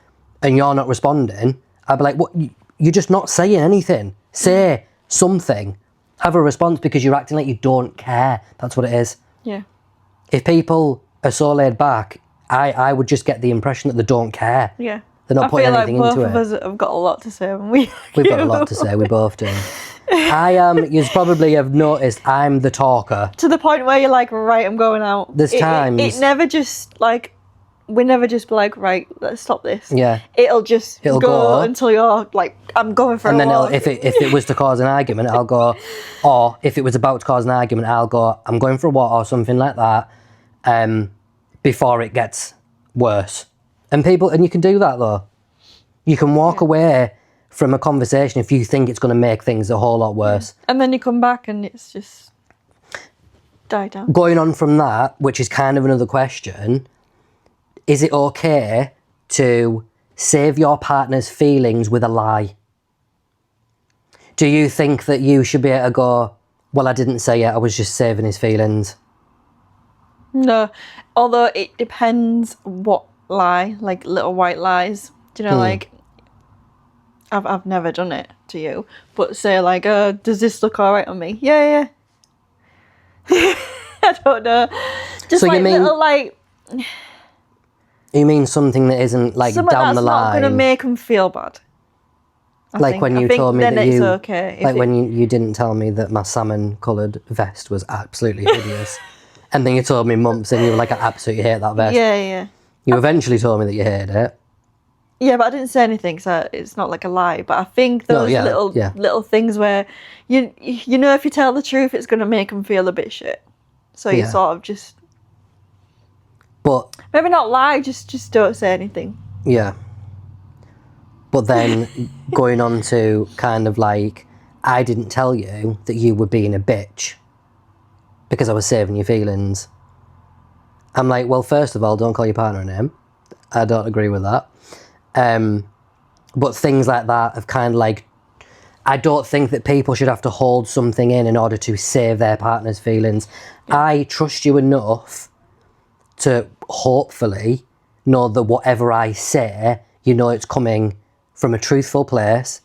Speaker 2: and you're not responding, I'd be like, what? You're just not saying anything. Say something. Have a response, because you're acting like you don't care. That's what it is.
Speaker 1: Yeah.
Speaker 2: If people are so laid back, I would just get the impression that they don't care.
Speaker 1: Yeah.
Speaker 2: They're not putting anything into it. I feel like
Speaker 1: both of us have got a lot to say, haven't we?
Speaker 2: We've got a lot to say, we both do. You probably have noticed I'm the talker.
Speaker 1: To the point where you're like, right, I'm going out.
Speaker 2: There's times...
Speaker 1: It never just, like... We never just be like, right, let's stop this.
Speaker 2: Yeah.
Speaker 1: It'll go until you're like, I'm going for
Speaker 2: and
Speaker 1: a walk.
Speaker 2: And then if it was to cause an argument, I'll go, or if it was about to cause an argument, I'll go, I'm going for a walk or something like that, before it gets worse. And you can do that though. You can walk away from a conversation if you think it's going to make things a whole lot worse.
Speaker 1: And then you come back and it's just died down.
Speaker 2: Going on from that, which is kind of another question, is it okay to save your partner's feelings with a lie? Do you think that you should be able to go, well, I didn't say it, I was just saving his feelings?
Speaker 1: No, although it depends what lie, like little white lies. Do you know, like, I've never done it to you, but say like, does this look all right on me? Yeah. I don't know. Just so like little like...
Speaker 2: You mean something that isn't like down the line? That's not
Speaker 1: going to make them feel bad.
Speaker 2: Like when you told me that
Speaker 1: you... okay.
Speaker 2: Like when you didn't tell me that my salmon-coloured vest was absolutely hideous. And then you told me months and you were like, I absolutely hate that vest.
Speaker 1: Yeah.
Speaker 2: You eventually told me that you hated it.
Speaker 1: Yeah, but I didn't say anything, so it's not like a lie. But I think those little things where, you know, if you tell the truth, it's going to make them feel a bit shit. So you sort of just...
Speaker 2: But
Speaker 1: maybe not lie, just don't say anything.
Speaker 2: Yeah. But then going on to kind of like, I didn't tell you that you were being a bitch because I was saving your feelings. I'm like, well, first of all, don't call your partner a name. I don't agree with that. But things like that have kind of like, I don't think that people should have to hold something in order to save their partner's feelings. Yeah. I trust you enough to hopefully know that whatever I say, you know, it's coming from a truthful place.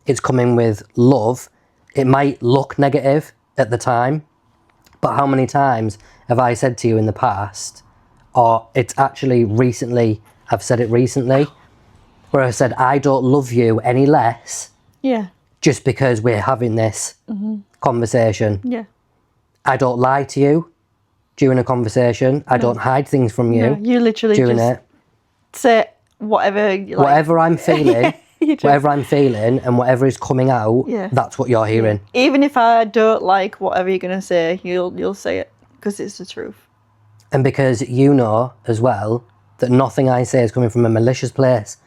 Speaker 2: It's coming with love. It might look negative at the time, but how many times have I said to you in the past, or it's actually recently, I've said it recently, where I said, I don't love you any less.
Speaker 1: Yeah.
Speaker 2: Just because we're having this conversation.
Speaker 1: Yeah.
Speaker 2: I don't lie to you during a conversation. I don't hide things from you.
Speaker 1: No, you literally
Speaker 2: during
Speaker 1: just
Speaker 2: it.
Speaker 1: Say whatever you like.
Speaker 2: Whatever I'm feeling, whatever I'm feeling and whatever is coming out, that's what you're hearing.
Speaker 1: Even if I don't like whatever you're going to say, you'll say it because it's the truth.
Speaker 2: And because you know as well that nothing I say is coming from a malicious place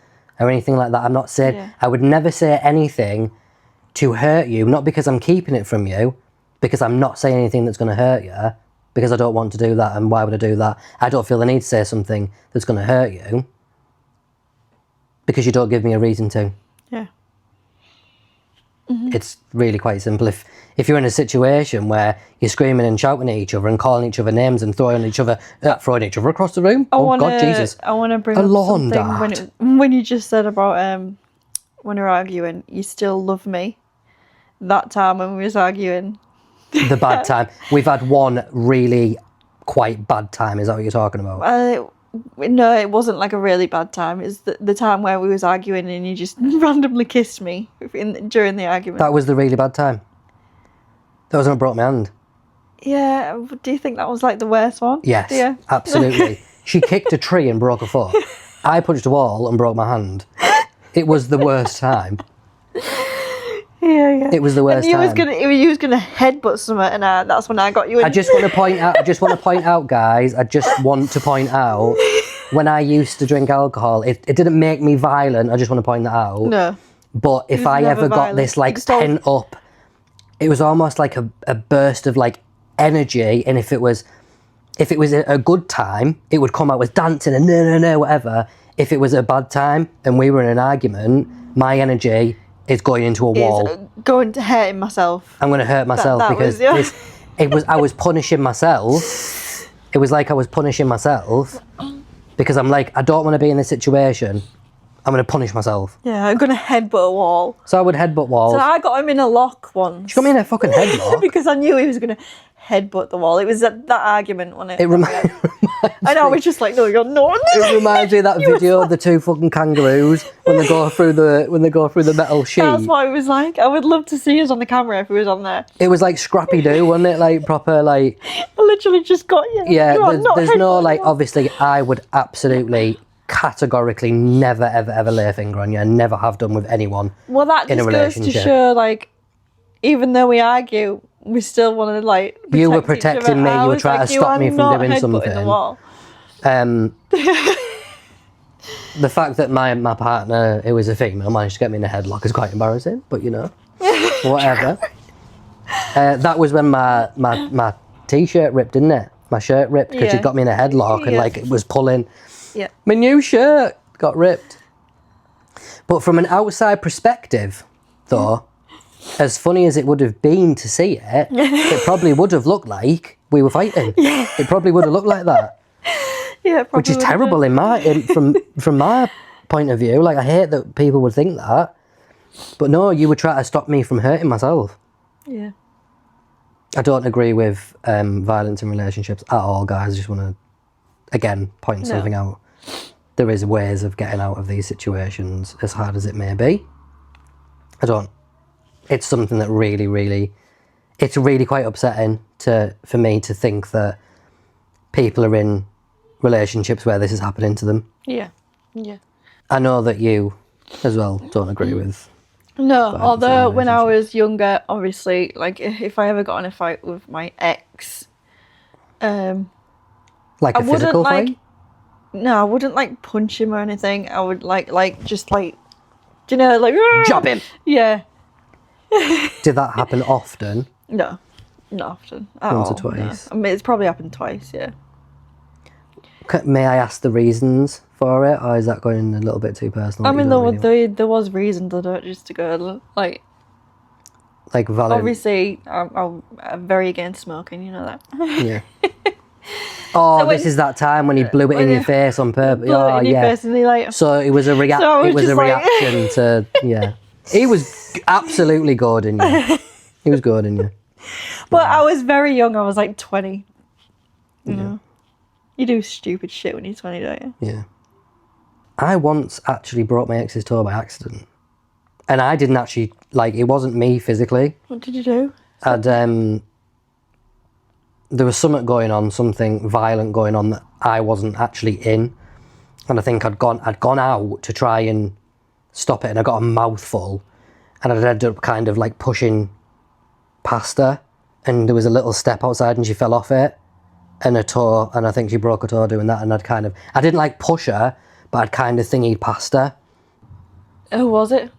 Speaker 2: or anything like that. I'm not saying, I would never say anything to hurt you, not because I'm keeping it from you, because I'm not saying anything that's going to hurt you, because I don't want to do that, and why would I do that? I don't feel the need to say something that's going to hurt you, because you don't give me a reason to.
Speaker 1: Yeah.
Speaker 2: It's really quite simple. If you're in a situation where you're screaming and shouting at each other and calling each other names and throwing each other across the room, God, Jesus.
Speaker 1: I want to bring
Speaker 2: A
Speaker 1: up
Speaker 2: lawn
Speaker 1: something
Speaker 2: dart.
Speaker 1: when you just said about when we're arguing, you still love me. That time when we was arguing.
Speaker 2: The bad time. We've had one really quite bad time. Is that what you're talking about?
Speaker 1: No, it wasn't like a really bad time. It's the time where we was arguing and you just randomly kissed me during the argument.
Speaker 2: That was the really bad time. That was when I broke my hand.
Speaker 1: Yeah, do you think that was like the worst one?
Speaker 2: Yes,
Speaker 1: Yeah.
Speaker 2: absolutely. She kicked a tree and broke her foot. I punched a wall and broke my hand. It was the worst time.
Speaker 1: Yeah.
Speaker 2: It was the worst
Speaker 1: and
Speaker 2: time.
Speaker 1: You was gonna headbutt something, and that's when I got you in.
Speaker 2: I just want to point out, guys. I just want to point out, when I used to drink alcohol, it didn't make me violent. I just want to point that out.
Speaker 1: No.
Speaker 2: But if I ever got this like pent up, it was almost like a burst of like energy. And if it was a good time, it would come out with dancing and no, whatever. If it was a bad time and we were in an argument, my energy is going into a wall.
Speaker 1: Going to hurting myself.
Speaker 2: I'm going to hurt myself because I was punishing myself. It was like I was punishing myself because I'm like, I don't want to be in this situation. I'm going to punish myself.
Speaker 1: Yeah, I'm going to headbutt a wall.
Speaker 2: So I would headbutt walls.
Speaker 1: So I got him in a lock once.
Speaker 2: She got me in a fucking headlock.
Speaker 1: Because I knew he was going to headbutt the wall. It was that argument, wasn't it?
Speaker 2: It reminds
Speaker 1: I know, I was just like, no, you're not.
Speaker 2: It reminds me of that video of the two fucking kangaroos when they go through the metal sheet.
Speaker 1: That's what I was like. I would love to see us on the camera if he was on there.
Speaker 2: It was like Scrappy Doo, wasn't it? Like proper like.
Speaker 1: I literally just got you.
Speaker 2: Yeah, there's no like. Obviously, I would absolutely, categorically never ever lay a finger on you, and never have done with anyone.
Speaker 1: Well, that
Speaker 2: in
Speaker 1: just
Speaker 2: a
Speaker 1: goes to
Speaker 2: relationship.
Speaker 1: show, like, even though we argue, we still want to like.
Speaker 2: You were protecting me. You were trying to stop me from doing something.
Speaker 1: The wall.
Speaker 2: The fact that my partner, who was a female, managed to get me in a headlock is quite embarrassing, but you know, whatever. That was when my t-shirt ripped, didn't it? My shirt ripped because she got me in a headlock and like it was pulling.
Speaker 1: Yeah.
Speaker 2: My new shirt got ripped. But from an outside perspective, though, as funny as it would have been to see it, it probably would have looked like we were fighting. Yeah. It probably would have looked like that.
Speaker 1: Yeah,
Speaker 2: which is terrible from my point of view. Like, I hate that people would think that. But no, you would try to stop me from hurting myself.
Speaker 1: Yeah.
Speaker 2: I don't agree with violence in relationships at all, guys. I just want to, again, point something out. There is ways of getting out of these situations, as hard as it may be. It's something that really, it's really quite upsetting for me to think that people are in relationships where this is happening to them.
Speaker 1: Yeah.
Speaker 2: I know that you, as well, don't agree with.
Speaker 1: No, although when I was younger, obviously, like if I ever got in a fight with my ex,
Speaker 2: like a physical fight?
Speaker 1: No, I wouldn't like punch him or anything. I would just do you know, like
Speaker 2: jab him.
Speaker 1: Yeah.
Speaker 2: Did that happen often?
Speaker 1: No, not often.
Speaker 2: Once or twice.
Speaker 1: No. I mean, it's probably happened twice. Yeah.
Speaker 2: May I ask the reasons for it, or is that going a little bit too personal?
Speaker 1: I mean, there was reasons. I don't just to go like
Speaker 2: valid.
Speaker 1: Obviously, I'm very against smoking. You know that.
Speaker 2: Yeah. Oh, so this is that time when he blew it in your face on purpose. Oh, yeah. So it was a reaction to He was absolutely goading you. He was goading you.
Speaker 1: But I was very young. I was like 20. You know. You do stupid shit when you're 20, don't you?
Speaker 2: Yeah. I once actually broke my ex's toe by accident. And I didn't actually, it wasn't me physically.
Speaker 1: What did you do?
Speaker 2: There was something violent going on that I wasn't actually in. And I think I'd gone out to try and stop it, and I got a mouthful. And I'd ended up kind of pushing past her. And there was a little step outside and she fell off it. And a toe, and I think she broke her toe doing that, and I didn't push her, but I'd kind of thingied past her.
Speaker 1: Who was it?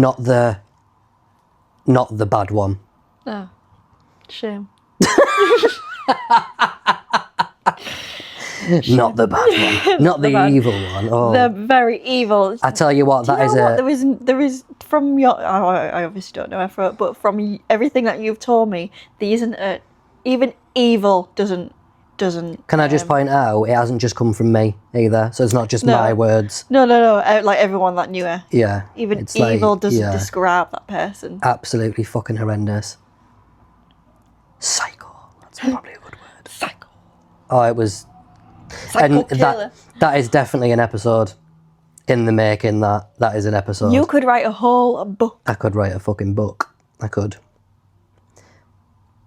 Speaker 2: Not the bad one.
Speaker 1: Oh, shame.
Speaker 2: Not the bad one. Not the evil one. Oh,
Speaker 1: They're very evil.
Speaker 2: I tell you what,
Speaker 1: Do you
Speaker 2: that is
Speaker 1: know what?
Speaker 2: a...
Speaker 1: There is from your. I obviously don't know effort, but from everything that you've told me, there isn't a. Even evil doesn't.
Speaker 2: Can I just point out, it hasn't just come from me either, so it's not just my words.
Speaker 1: No. Like everyone that knew her.
Speaker 2: Yeah.
Speaker 1: Even
Speaker 2: it's
Speaker 1: evil
Speaker 2: like,
Speaker 1: doesn't describe that person.
Speaker 2: Absolutely fucking horrendous. Psycho. That's probably a good word.
Speaker 1: Psycho.
Speaker 2: Oh, it was...
Speaker 1: Psycho
Speaker 2: and
Speaker 1: killer.
Speaker 2: that is definitely an episode in the making. That is an episode.
Speaker 1: You could write a whole book.
Speaker 2: I could write a fucking book. I could.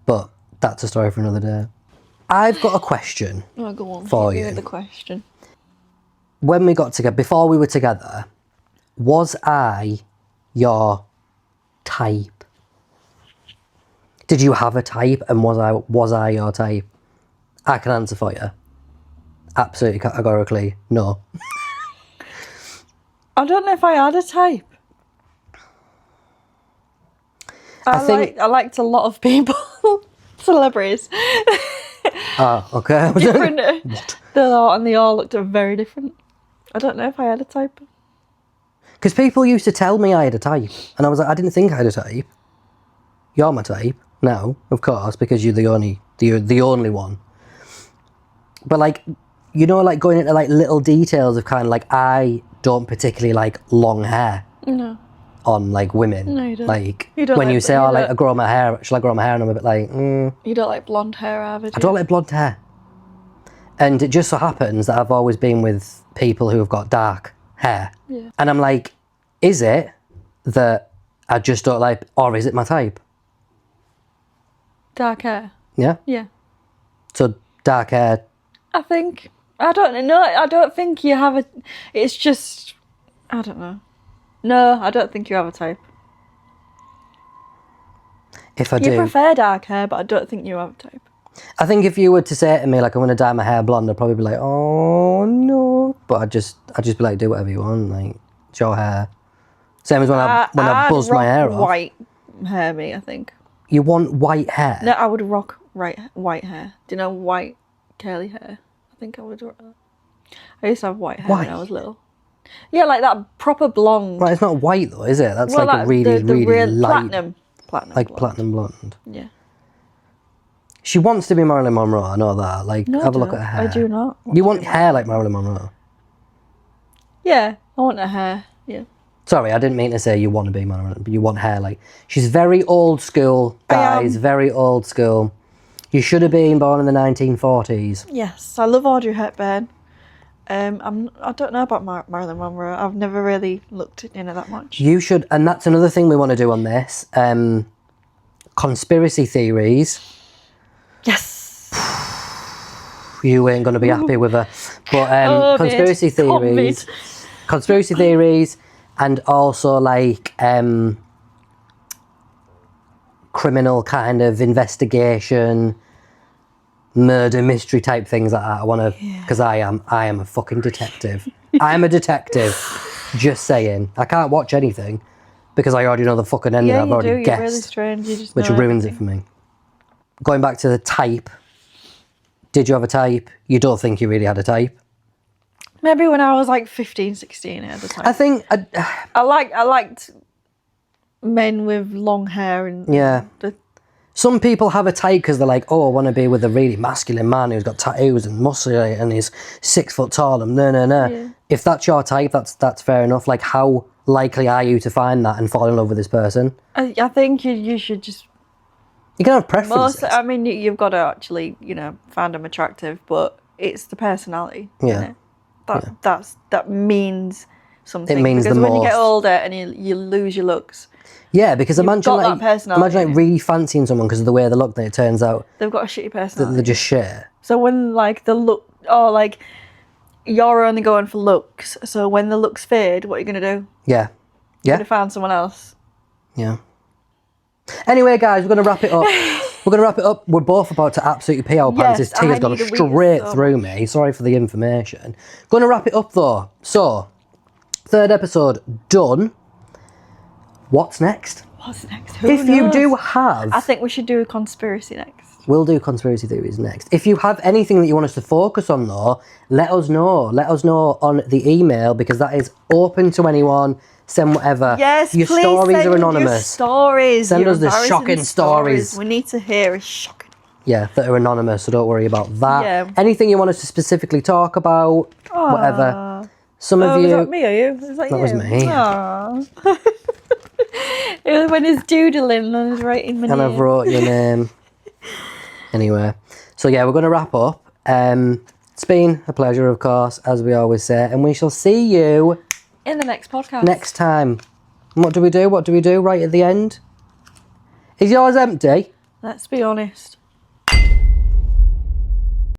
Speaker 2: But that's a story for another day. I've got a question
Speaker 1: Go on.
Speaker 2: for
Speaker 1: Hit me
Speaker 2: you.
Speaker 1: with the question.
Speaker 2: When we got together, before we were together, was I your type? Did you have a type, and was I your type? I can answer for you. Absolutely categorically, no.
Speaker 1: I don't know if I had a type. I liked a lot of people, celebrities.
Speaker 2: Okay.
Speaker 1: Different. They all looked very different. I don't know if I had a type.
Speaker 2: Because people used to tell me I had a type, and I was like, I didn't think I had a type. You're my type now, of course, because you're the only one. But like, you know, like going into like little details of kind of like, I don't particularly like long hair.
Speaker 1: No.
Speaker 2: On like women.
Speaker 1: No, you don't.
Speaker 2: Like
Speaker 1: You don't
Speaker 2: when
Speaker 1: like-
Speaker 2: you say,
Speaker 1: you
Speaker 2: "Oh, like
Speaker 1: don't-
Speaker 2: I grow my hair," shall I grow my hair? And I'm a bit like,
Speaker 1: You don't like blonde hair, either,
Speaker 2: I don't like blonde hair. And it just so happens that I've always been with people who have got dark hair.
Speaker 1: Yeah.
Speaker 2: And I'm like, is it that I just don't like, or is it my type?
Speaker 1: Dark hair.
Speaker 2: Yeah.
Speaker 1: Yeah.
Speaker 2: So dark hair.
Speaker 1: I think. I don't know. I don't think you have a. It's just. I don't know. No, I don't think you have a type.
Speaker 2: If I
Speaker 1: You
Speaker 2: do,
Speaker 1: prefer dark hair, but I don't think you have a type.
Speaker 2: I think if you were to say to me like I'm gonna dye my hair blonde, I'd probably be like, oh no. But I'd just be like, do whatever you want, like it's your hair. Same as when I buzzed my hair off.
Speaker 1: White hair, me. I think.
Speaker 2: You want white hair?
Speaker 1: No, I would rock white hair. Do you know white curly hair? I think I would rock that. I used to have white hair when I was little. Yeah, like that proper blonde.
Speaker 2: Right, it's not white though, is it? That's
Speaker 1: Well,
Speaker 2: like a really,
Speaker 1: the
Speaker 2: really
Speaker 1: real
Speaker 2: light,
Speaker 1: platinum
Speaker 2: like
Speaker 1: blonde.
Speaker 2: platinum blonde.
Speaker 1: Yeah.
Speaker 2: She wants to be Marilyn Monroe. I know that. Like,
Speaker 1: No,
Speaker 2: have a
Speaker 1: I
Speaker 2: look at
Speaker 1: don't.
Speaker 2: her hair.
Speaker 1: I do not.
Speaker 2: You want hair like Marilyn Monroe?
Speaker 1: Yeah, I want her hair. Yeah.
Speaker 2: Sorry, I didn't mean to say you want to be Marilyn, but you want hair like... She's very old school, guys. Very old school. You should have been born in the 1940s.
Speaker 1: Yes, I love Audrey Hepburn. I don't know about Marilyn Monroe. I've never really looked into that much.
Speaker 2: You should, and that's another thing we want to do on this. Conspiracy theories.
Speaker 1: Yes.
Speaker 2: You ain't going to be happy with her. But conspiracy
Speaker 1: mate. Come,
Speaker 2: theories.
Speaker 1: mate.
Speaker 2: Conspiracy theories, and also like criminal kind of investigation, murder mystery type things like that. I want to, because I am a fucking detective. I am a detective. Just saying. I can't watch anything because I already know the fucking ending.
Speaker 1: Yeah,
Speaker 2: I've
Speaker 1: you
Speaker 2: already
Speaker 1: do. You're
Speaker 2: guessed,
Speaker 1: really strange. You just
Speaker 2: which
Speaker 1: know
Speaker 2: ruins
Speaker 1: everything.
Speaker 2: it for me. Going back to the type. Did you have a type? You don't think you really had a type?
Speaker 1: Maybe when I was like 15, 16, I had a type.
Speaker 2: I think
Speaker 1: I liked men with long hair and
Speaker 2: Yeah. Some people have a type because they're like, oh, I want to be with a really masculine man who's got tattoos and muscular and he's 6 foot tall and no.
Speaker 1: Yeah.
Speaker 2: If that's your type, that's fair enough. Like, how likely are you to find that and fall in love with this person?
Speaker 1: I think you should just.
Speaker 2: You can have preferences.
Speaker 1: I mean, you've got to actually, find them attractive, but it's the personality.
Speaker 2: Yeah.
Speaker 1: That means something.
Speaker 2: It means
Speaker 1: because
Speaker 2: the
Speaker 1: when you get
Speaker 2: most.
Speaker 1: older and you lose your looks,
Speaker 2: Yeah, because imagine
Speaker 1: got that
Speaker 2: like
Speaker 1: personality.
Speaker 2: really fancying someone because of the way they look, then it turns out
Speaker 1: they've got a shitty
Speaker 2: that
Speaker 1: personality.
Speaker 2: they're just shit.
Speaker 1: So when the look, you're only going for looks. So when the looks fade, what are you gonna do?
Speaker 2: Yeah.
Speaker 1: You're
Speaker 2: Yeah.
Speaker 1: gonna find someone else.
Speaker 2: Yeah. Anyway, guys, we're going to wrap it up. We're both about to absolutely pee our pants. This
Speaker 1: Yes,
Speaker 2: tea has
Speaker 1: I
Speaker 2: gone
Speaker 1: need a wee
Speaker 2: straight
Speaker 1: so
Speaker 2: through me. Sorry for the information. Going to wrap it up, though. So, 3rd episode done. What's next?
Speaker 1: What's next? Who
Speaker 2: If you
Speaker 1: knows?
Speaker 2: do have...
Speaker 1: I think we should do a conspiracy next.
Speaker 2: We'll do conspiracy theories next. If you have anything that you want us to focus on, though, let us know. Let us know on the email, because that is open to anyone. Send whatever.
Speaker 1: Yes,
Speaker 2: your
Speaker 1: please
Speaker 2: stories
Speaker 1: send
Speaker 2: are
Speaker 1: your
Speaker 2: anonymous.
Speaker 1: stories.
Speaker 2: Send
Speaker 1: your
Speaker 2: us the
Speaker 1: embarrassing
Speaker 2: shocking stories.
Speaker 1: We need to hear a shocking.
Speaker 2: Yeah, that are anonymous, so don't worry about that.
Speaker 1: Yeah.
Speaker 2: Anything you want us to specifically talk about, whatever. Some of
Speaker 1: Was
Speaker 2: you...
Speaker 1: that me, are you? Was that
Speaker 2: That
Speaker 1: you?
Speaker 2: was me.
Speaker 1: Aww. It was when he's doodling and he's writing my name.
Speaker 2: And I've wrote your name. Anyway, so yeah, we're going to wrap up. It's been a pleasure, of course, as we always say, and we shall see you
Speaker 1: in the next podcast.
Speaker 2: next time. And what do we do? What do we do right at the end? Is yours empty?
Speaker 1: Let's be honest.